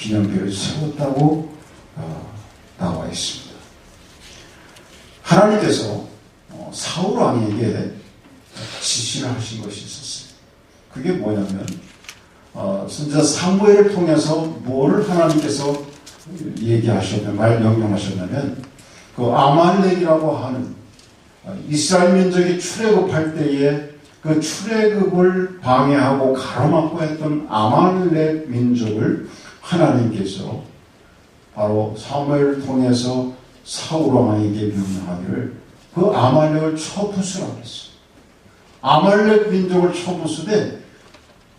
기념비를 세웠다고 나와 있습니다. 하나님께서 사울 왕에게 지시를 하신 것이 있었어요. 그게 뭐냐면 선지자 사무엘을 통해서 뭐를 하나님께서 명령하셨냐면 그 아말렉이라고 하는 이스라엘 민족이 출애굽할 때에 그 출애굽을 방해하고 가로막고 했던 아말렉 민족을 하나님께서 바로 사무엘을 통해서 사울 왕에게 명령하기를 그 아말렉을 쳐부수라고 했어요. 아말렉 민족을 쳐부수되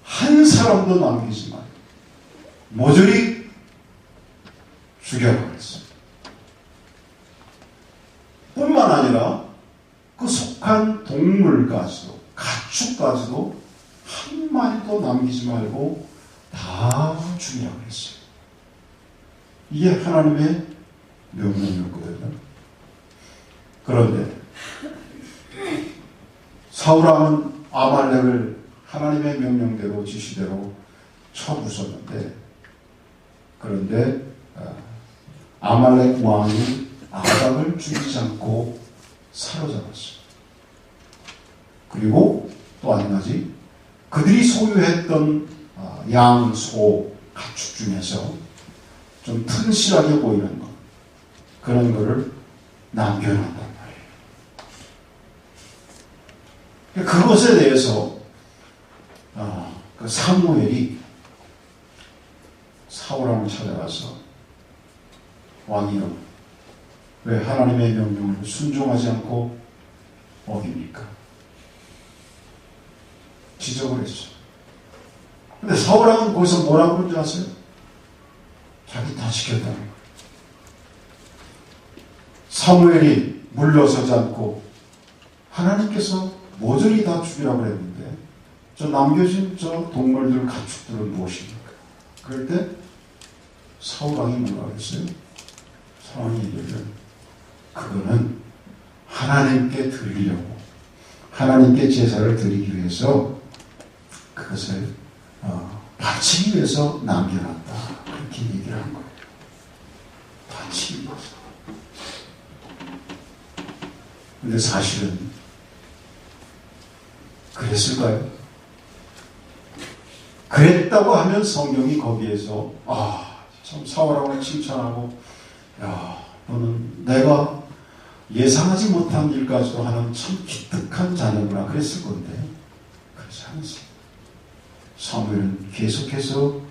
한 사람도 남기지 말고 모조리 죽여라고 했어요. 뿐만 아니라 그 속한 동물까지도 가축까지도 한 마리도 남기지 말고 다 죽이라고 했어요. 이게 하나님의 명령이었거든요. 그런데 사울 왕은 아말렉을 하나님의 명령대로 지시대로 쳐부쉈는데, 그런데 아말렉 왕이 아각을 죽이지 않고 사로잡았어요. 그리고 또 한 가지, 그들이 소유했던 양, 소, 가축 중에서 좀 튼실하게 보이는 것, 그런 거를 남겨놨단 말이에요. 그것에 대해서 그 사무엘이 사울 왕을 찾아가서 왕이여, 왜 하나님의 명령을 순종하지 않고 어깁니까? 지적을 했어요. 근데 사울 왕은 거기서 뭐라고 그런지 아세요? 자기 다 지켰다는 거예요. 사무엘이 물러서지 않고 하나님께서 모조리 다 죽이라고 했는데 저 남겨진 저 동물들, 가축들은 무엇입니까? 그럴 때 사울 왕이 뭐라고 했어요? 사울 왕이 얘기를, 그거는 하나님께 드리려고, 하나님께 제사를 드리기 위해서 그것을 바치기 위해서 남겨놨다, 그렇게 얘기를 한 거예요. 바치기 위해서. 근데 사실은 그랬을까요? 그랬다고 하면 성경이 거기에서 참 사울 왕을 칭찬하고, 야, 너는 내가 예상하지 못한 일까지도 하는 참 기특한 자녀구나 그랬을 건데, 그렇지 않습니다. 사무엘은 계속해서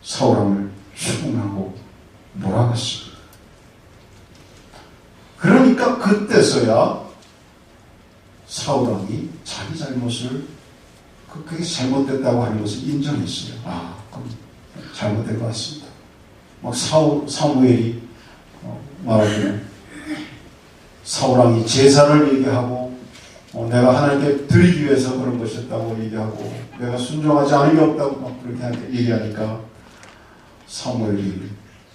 사울 왕을 추궁하고 몰아갔습니다. 그러니까 그때서야 사울 왕이 자기 잘못을, 그게 잘못됐다고 하는 것을 인정했어요. 그럼 잘못된 것 같습니다. 막 사무엘이 말하자면 사울 왕이 제사를 얘기하고 내가 하나님께 드리기 위해서 그런 것이었다고 얘기하고 내가 순종하지 않은 게 없다고 막 그렇게 얘기하니까 사무엘이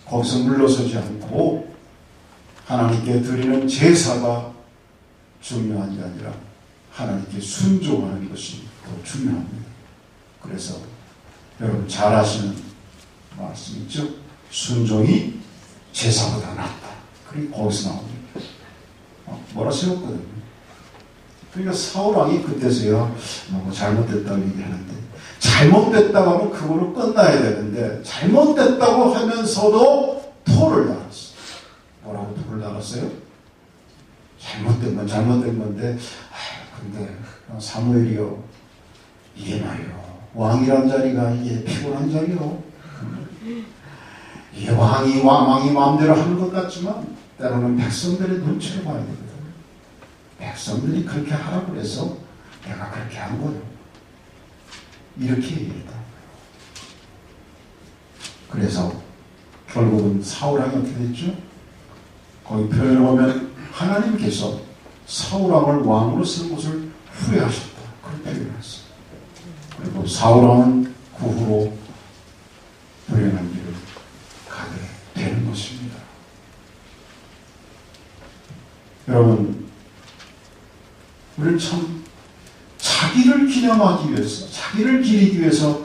거기서 물러서지 않고 하나님께 드리는 제사가 중요한 게 아니라 하나님께 순종하는 것이 더 중요합니다. 그래서 여러분 잘 아시는 말씀 있죠? 순종이 제사보다 낫다. 그리고 거기서 나옵니다. 뭐라 세웠거든요. 그러니까 사울 왕이 그때서야 잘못됐다고 얘기하는데, 잘못됐다고 하면 그거로 끝나야 되는데 잘못됐다고 하면서도 토를 달았어요. 뭐라고 토를 달았어요? 잘못된 건 잘못된 건데, 근데 사무엘이요, 이게 말이요, 왕이란 자리가 이게 피곤한 자리요. 이게 왕이 마음대로 하는 것 같지만 때로는 백성들의 눈치를 봐야 되거든. 백성들이 그렇게 하라고 해서 내가 그렇게 한 거예요. 이렇게 얘기했다. 그래서 결국은 사울 왕이 어떻게 됐죠? 거기 표현을 보면 하나님께서 사울 왕을 왕으로 쓴 것을 후회하셨다, 그렇게 표현했어요. 그리고 사울 왕은 그 후로 불행한 길을 가게 되는 것입니다. 여러분, 우리는 참 자기를 기념하기 위해서, 자기를 기리기 위해서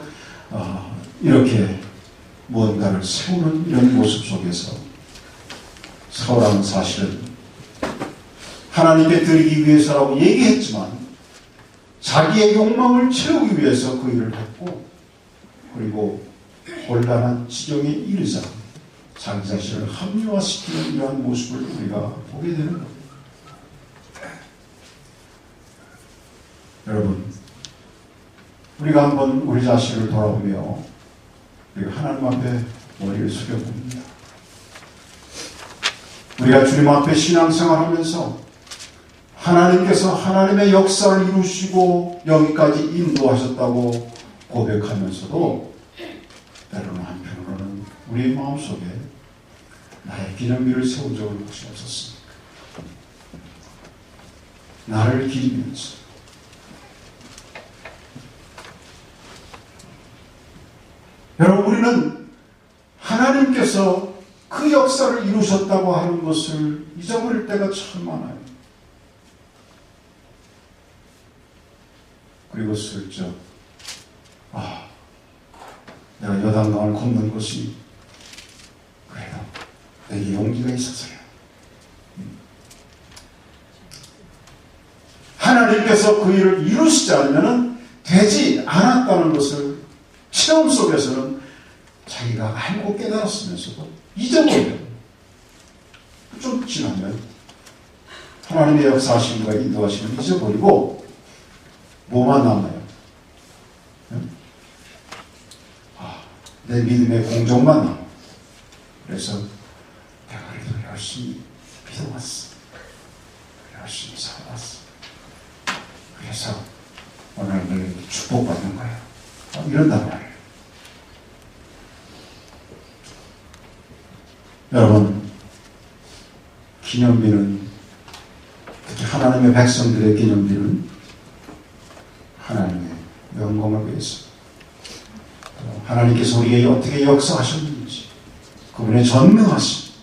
이렇게 무언가를 세우는 이런 모습 속에서 사울왕은 사실은 하나님께 드리기 위해서라고 얘기했지만 자기의 욕망을 채우기 위해서 그 일을 했고, 그리고 곤란한 지경에 이르자 자기 자신을 합리화시키는 이러한 모습을 우리가 보게 되는 겁니다. 여러분, 우리가 한번 우리 자신을 돌아보며 우리가 하나님 앞에 머리를 숙여봅니다. 우리가 주님 앞에 신앙생활하면서 하나님께서 하나님의 역사를 이루시고 여기까지 인도하셨다고 고백하면서도 때로는 한편으로는 우리의 마음속에 나의 기념비를 세운 적은 혹시 없었습니까? 나를 기리면서 여러분, 우리는 하나님께서 그 역사를 이루셨다고 하는 것을 잊어버릴 때가 참 많아요. 그리고 슬쩍 내가 요단강을 건넌 것이 그래도 내게 용기가 있어서요. 하나님께서 그 일을 이루시지 않으면 되지 않았다는 것을 체험 속에서는 자기가 알고 깨달았으면서도 잊어버려요. 좀 지나면 하나님의 역사하심과 인도하심을 잊어버리고 뭐만 남아요? 내 믿음의 공정만 남아. 그래서 내가 그래도 열심히 믿어왔어. 열심히 살아왔어. 그래서 오늘 축복받는 거야. 이런단 말이에요. 여러분, 기념비는, 특히 하나님의 백성들의 기념비는 하나님의 영광을 위해서, 하나님께서 우리에게 어떻게 역사하셨는지, 그분의 전능하심,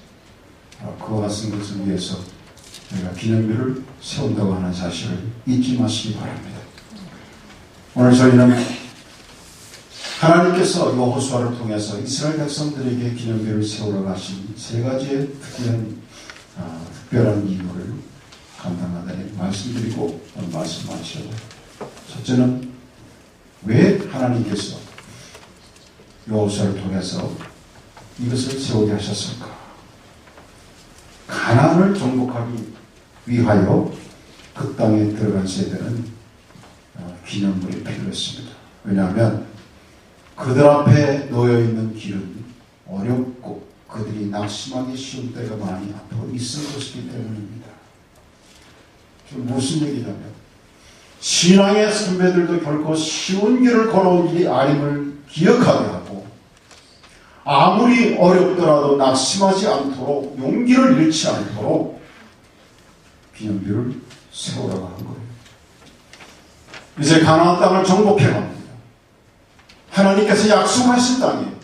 그와 같은 것을 위해서 우리가 기념비를 세운다고 하는 사실을 잊지 마시기 바랍니다. 오늘 저희는 하나님께서 여호수아를 통해서 이스라엘 백성들에게 기념비를 세우러 가신 세 가지의 특별한 이유를 간단하게 말씀드리고 오늘 말씀 마치려고. 첫째는 왜 하나님께서 여호수아를 통해서 이것을 세우게 하셨을까? 가나안을 정복하기 위하여 그 땅에 들어간 세대는 기념물이 필요했습니다. 왜냐하면 그들 앞에 놓여있는 길은 어렵고 그들이 낙심하기 쉬운 때가 많이 앞으로 있을 것이기 때문입니다. 좀 무슨 얘기냐면 신앙의 선배들도 결코 쉬운 길을 걸어온 일이 아님을 기억하게 하고, 아무리 어렵더라도 낙심하지 않도록, 용기를 잃지 않도록 기념비를 세우라고 한 거예요. 이제 가나안 땅을 정복해 갑니다. 하나님께서 약속하신 땅이에요.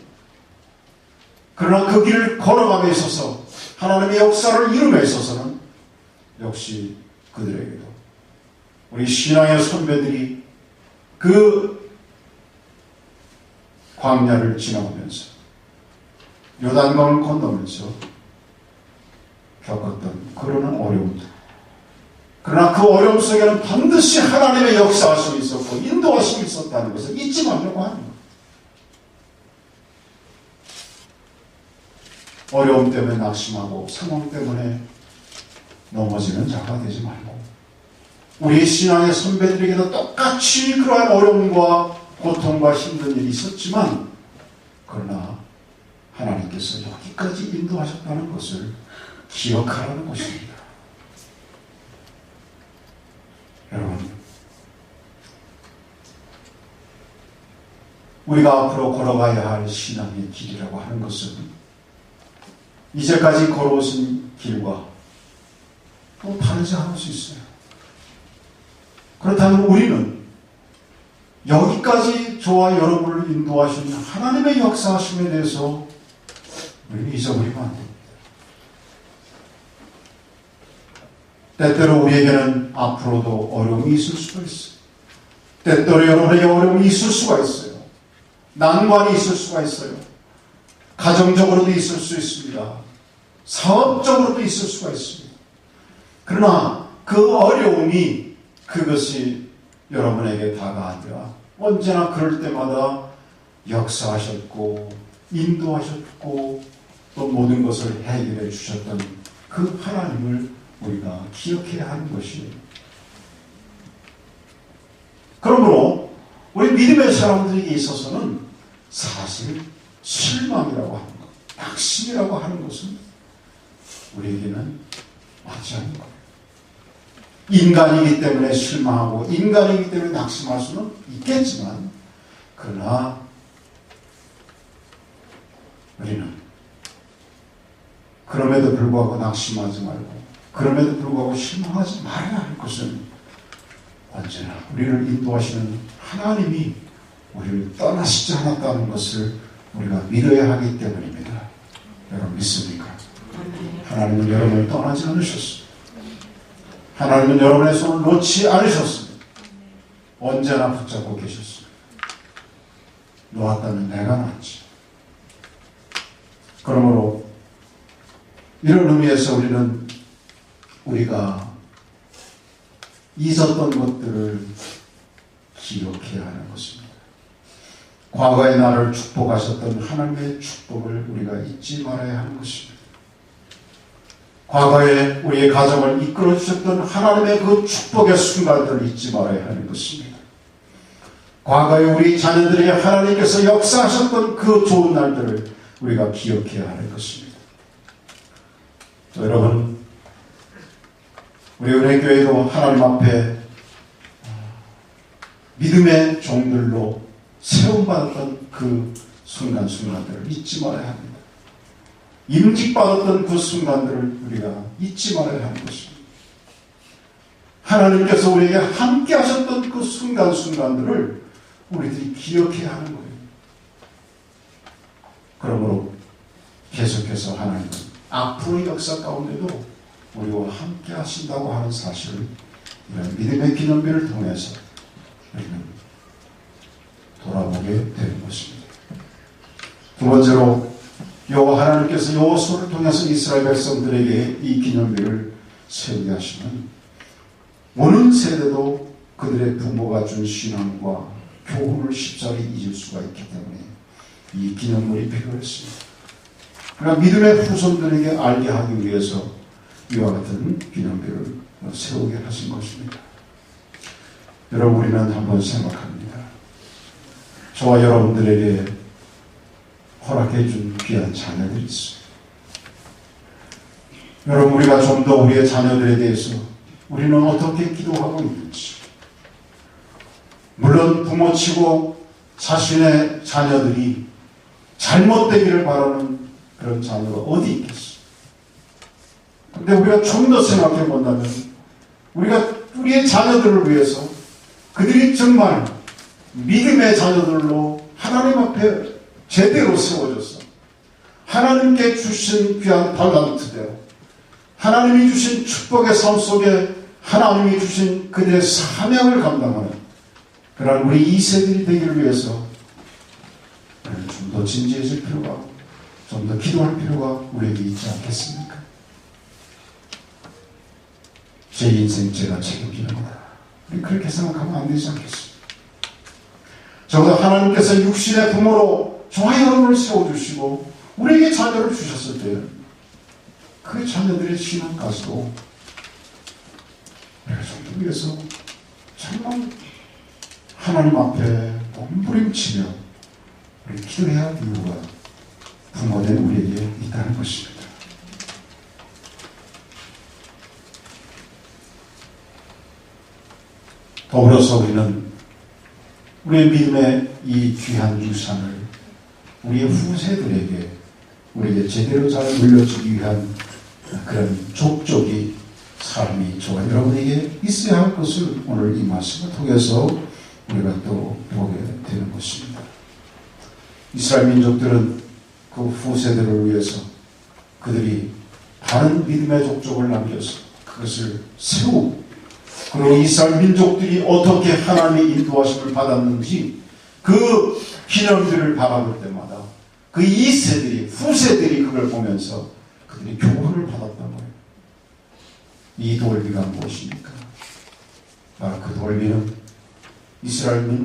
그러나 그 길을 걸어감에 있어서 하나님의 역사를 이룸에 있어서는 역시 그들에게도 우리 신앙의 선배들이 그 광야를 지나오면서 요단강을 건너면서 겪었던 그런 어려움들, 그러나 그 어려움 속에는 반드시 하나님의 역사하심이 있었고 인도하심이 있었다는 것을 잊지 말려고 하는 거예요. 어려움 때문에 낙심하고 상황 때문에 넘어지는 자가 되지 말고, 우리 신앙의 선배들에게도 똑같이 그러한 어려움과 고통과 힘든 일이 있었지만, 그러나 하나님께서 여기까지 인도하셨다는 것을 기억하라는 것입니다. 여러분, 우리가 앞으로 걸어가야 할 신앙의 길이라고 하는 것은 이제까지 걸어오신 길과 또 다르지 않을 수 있어요. 그렇다면 우리는 여기까지 저와 여러분을 인도하신 하나님의 역사하심에 대해서 우리는 잊어버리면 안 됩니다. 때때로 우리에게는 앞으로도 어려움이 있을 수가 있어요. 때때로 여러분에게 어려움이 있을 수가 있어요. 난관이 있을 수가 있어요. 가정적으로도 있을 수 있습니다. 사업적으로도 있을 수가 있습니다. 그러나 그 어려움이 그것이 여러분에게 다가 아니라 언제나 그럴 때마다 역사하셨고 인도하셨고 또 모든 것을 해결해 주셨던 그 하나님을 우리가 기억해야 하는 것이에요. 그러므로 우리 믿음의 사람들에게 있어서는 사실 실망이라고 하는 것, 낙심이라고 하는 것은 우리에게는 맞지 않는 거예요. 인간이기 때문에 실망하고 인간이기 때문에 낙심할 수는 있겠지만 그러나 우리는 그럼에도 불구하고 낙심하지 말고 그럼에도 불구하고 실망하지 말아야 할 것은 언제나 우리를 인도하시는 하나님이 우리를 떠나시지 않았다는 것을 우리가 믿어야 하기 때문입니다. 여러분 믿습니까? 하나님은 여러분을 떠나지 않으셨습니다. 하나님은 여러분의 손을 놓지 않으셨습니다. 언제나 붙잡고 계셨습니다. 놓았다면 내가 놨지. 그러므로 이런 의미에서 우리는 우리가 있었던 것들을 기억해야 하는 것입니다. 과거의 나를 축복하셨던 하나님의 축복을 우리가 잊지 말아야 하는 것입니다. 과거에 우리의 가정을 이끌어 주셨던 하나님의 그 축복의 순간들을 잊지 말아야 하는 것입니다. 과거에 우리 자녀들에게 하나님께서 역사하셨던 그 좋은 날들을 우리가 기억해야 하는 것입니다. 여러분, 우리 은혜교회도 하나님 앞에 믿음의 종들로 세움받았던 그 순간순간들을 잊지 말아야 합니다. 임직받았던 그 순간들을 우리가 잊지 말아야 하는 것입니다. 하나님께서 우리에게 함께 하셨던 그 순간순간들을 우리들이 기억해야 하는 거예요. 그러므로 계속해서 하나님은 앞으로의 역사 가운데도 우리와 함께 하신다고 하는 사실을 이런 믿음의 기념비를 통해서 우리는 돌아보게 되는 것입니다. 두 번째로 여호와 하나님께서 여호수아를 통해서 이스라엘 백성들에게 이 기념비를 세우게 하시면 오는 세대도 그들의 부모가 준 신앙과 교훈을 쉽사리 잊을 수가 있기 때문에 이 기념물이 필요했습니다. 그러나 믿음의 후손들에게 알게 하기 위해서 이와 같은 기념비를 세우게 하신 것입니다. 여러분, 우리는 한번 생각합니다. 저와 여러분들에게 허락해 준 귀한 자녀들이 있어요. 여러분, 우리가 좀 더 우리의 자녀들에 대해서 우리는 어떻게 기도하고 있는지, 물론 부모치고 자신의 자녀들이 잘못되기를 바라는 그런 자녀가 어디 있겠어요. 근데 우리가 좀 더 생각해 본다면 우리가 우리의 자녀들을 위해서 그들이 정말 믿음의 자녀들로 하나님 앞에 제대로 세워져서 하나님께 주신 귀한 달란트대로 하나님이 주신 축복의 삶 속에 하나님이 주신 그들의 사명을 감당하는 그런 우리 2세들이 되기를 위해서 좀 더 진지해질 필요가, 좀 더 기도할 필요가 우리에게 있지 않겠습니까? 제 인생 제가 책임지는 거다. 우리 그렇게 생각하면 안 되지 않겠습니까? 적어도 하나님께서 육신의 부모로 저와 여러분을 세워주시고 우리에게 자녀를 주셨을 때 그 자녀들의 신앙까지도 우리가 좀 더 위해서 정말 하나님 앞에 몸부림치며 우리 기도해야 할 이유가 부모된 우리에게 있다는 것입니다. 더불어서 우리는 우리의 믿음의 이 귀한 유산을 우리의 후세들에게 우리에게 제대로 잘 물려주기 위한 그런 족적이 삶이 저와 여러분에게 있어야 할 것을 오늘 이 말씀을 통해서 우리가 또 보게 되는 것입니다. 이스라엘 민족들은 그 후세들을 위해서 그들이 바른 믿음의 족적을 남겨서 그것을 세우고 그리고 이스라엘 민족들이 어떻게 하나님의 인도하심을 받았는지 그 기념들을 바라볼 때마다 그 2세들이, 후세들이 그걸 보면서 그들이 교훈을 받았던 거예요. 이 돌비가 무엇입니까? 바로 그 돌비는 이스라엘 민족